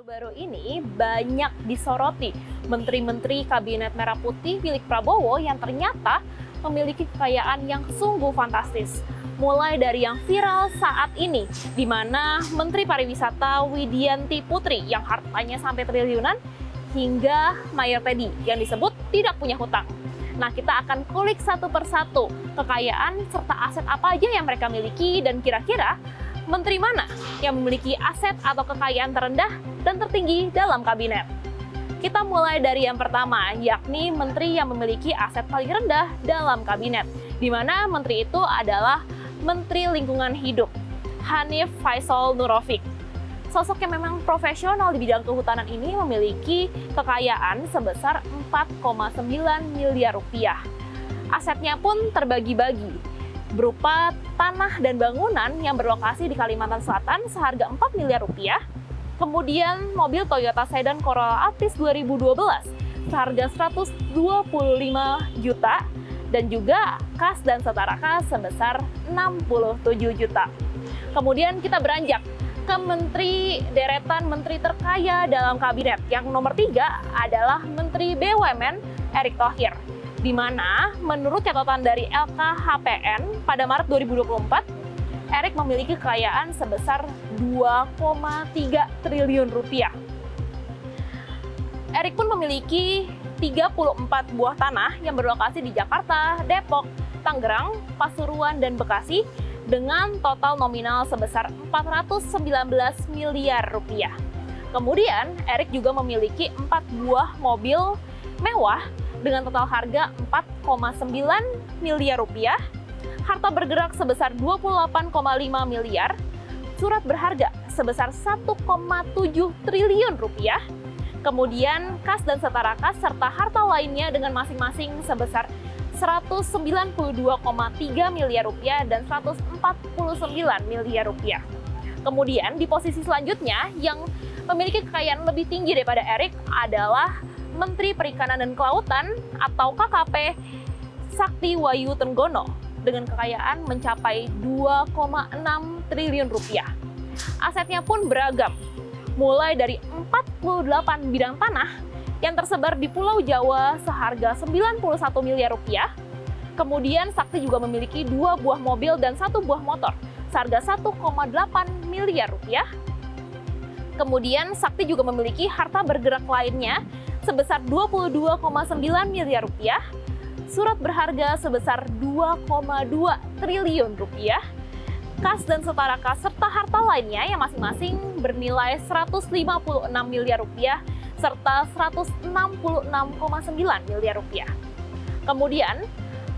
Baru-baru ini banyak disoroti menteri-menteri kabinet merah putih milik Prabowo yang ternyata memiliki kekayaan yang sungguh fantastis. Mulai dari yang viral saat ini, di mana Menteri Pariwisata Widianti Putri yang hartanya sampai triliunan, hingga Mayor Teddy yang disebut tidak punya hutang. Nah, kita akan kulik satu persatu kekayaan serta aset apa aja yang mereka miliki dan kira-kira menteri mana yang memiliki aset atau kekayaan terendah dan tertinggi dalam kabinet. Kita mulai dari yang pertama, yakni menteri yang memiliki aset paling rendah dalam kabinet, di mana menteri itu adalah Menteri Lingkungan Hidup, Hanif Faisal Nurrofik. Sosok yang memang profesional di bidang kehutanan ini memiliki kekayaan sebesar 4,9 miliar rupiah. Asetnya pun terbagi-bagi, berupa tanah dan bangunan yang berlokasi di Kalimantan Selatan seharga 4 miliar rupiah, kemudian mobil Toyota Sedan Corolla Altis 2012 seharga 125 juta, dan juga kas dan setara kas sebesar 67 juta. Kemudian kita beranjak ke deretan menteri terkaya dalam kabinet. Yang nomor 3 adalah Menteri BUMN Erick Thohir, di mana menurut catatan dari LKHPN pada Maret 2024, Erick memiliki kekayaan sebesar 2,3 triliun rupiah. Erick pun memiliki 34 buah tanah yang berlokasi di Jakarta, Depok, Tangerang, Pasuruan, dan Bekasi dengan total nominal sebesar 419 miliar rupiah. Kemudian, Erick juga memiliki 4 buah mobil mewah dengan total harga 4,9 miliar rupiah, harta bergerak sebesar 28,5 miliar, surat berharga sebesar 1,7 triliun rupiah, kemudian kas dan setara kas serta harta lainnya dengan masing-masing sebesar 192,3 miliar rupiah dan 149 miliar rupiah. Kemudian di posisi selanjutnya yang memiliki kekayaan lebih tinggi daripada Erick adalah Menteri Perikanan dan Kelautan atau KKP Sakti Wayu Trenggono dengan kekayaan mencapai 2,6 triliun rupiah. Asetnya pun beragam, mulai dari 48 bidang tanah yang tersebar di Pulau Jawa seharga 91 miliar rupiah. Kemudian Sakti juga memiliki 2 buah mobil dan 1 buah motor seharga 1,8 miliar rupiah. Kemudian Sakti juga memiliki harta bergerak lainnya sebesar 22,9 miliar rupiah, surat berharga sebesar 2,2 triliun rupiah, kas dan setara kas serta harta lainnya yang masing-masing bernilai 156 miliar rupiah serta 166,9 miliar rupiah. Kemudian,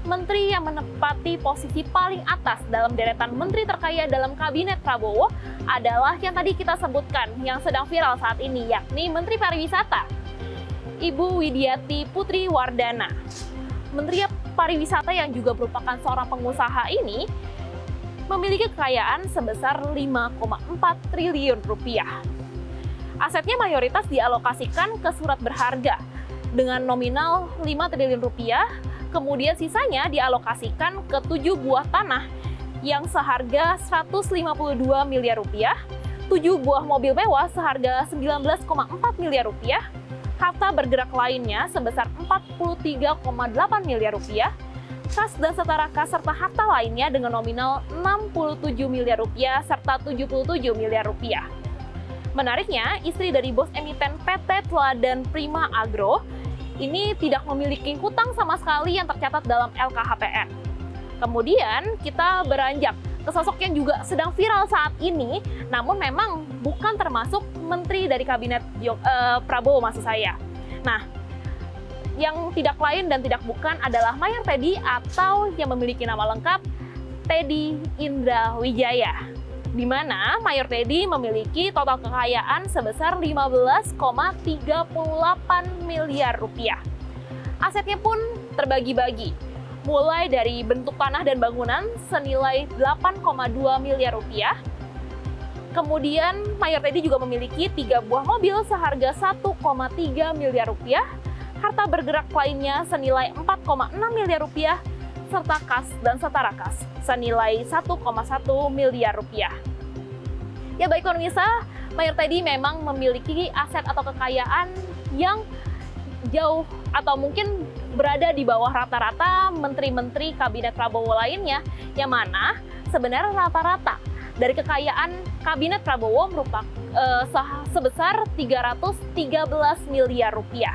menteri yang menempati posisi paling atas dalam deretan menteri terkaya dalam kabinet Prabowo adalah yang tadi kita sebutkan, yang sedang viral saat ini, yakni Menteri Pariwisata, Ibu Widianti Putri Wardana. Menteri Pariwisata yang juga merupakan seorang pengusaha ini memiliki kekayaan sebesar 5,4 triliun rupiah. Asetnya mayoritas dialokasikan ke surat berharga dengan nominal 5 triliun rupiah, kemudian sisanya dialokasikan ke 7 buah tanah yang seharga 152 miliar rupiah, 7 buah mobil mewah seharga 19,4 miliar rupiah, harta bergerak lainnya sebesar 43,8 miliar rupiah, kas dan setara kas serta harta lainnya dengan nominal 67 miliar rupiah serta 77 miliar rupiah. Menariknya, istri dari bos emiten PT Teladan Prima Agro ini tidak memiliki hutang sama sekali yang tercatat dalam LKHPN. Kemudian kita beranjak ke sosok yang juga sedang viral saat ini, namun memang bukan termasuk menteri dari kabinet Prabowo maksud saya. Nah, yang tidak lain dan tidak bukan adalah Mayor Teddy atau yang memiliki nama lengkap Teddy Indra Wijaya, di mana Mayor Teddy memiliki total kekayaan sebesar 15,38 miliar rupiah. Asetnya pun terbagi-bagi, mulai dari bentuk tanah dan bangunan senilai 8,2 miliar rupiah. Kemudian Mayor Teddy juga memiliki 3 buah mobil seharga 1,3 miliar rupiah, harta bergerak lainnya senilai 4,6 miliar rupiah, serta kas dan setara kas senilai 1,1 miliar rupiah. Ya baik pemirsa, Mayor Teddy memang memiliki aset atau kekayaan yang jauh atau mungkin berada di bawah rata-rata menteri-menteri kabinet Prabowo lainnya, yang mana sebenarnya rata-rata dari kekayaan kabinet Prabowo merupakan sebesar 313 miliar rupiah.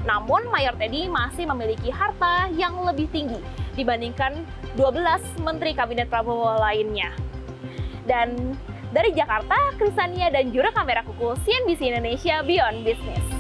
Namun Mayor Teddy masih memiliki harta yang lebih tinggi dibandingkan 12 menteri kabinet Prabowo lainnya. Dan dari Jakarta, Krisania dan juru kamera kuku CNBC Indonesia Beyond Business.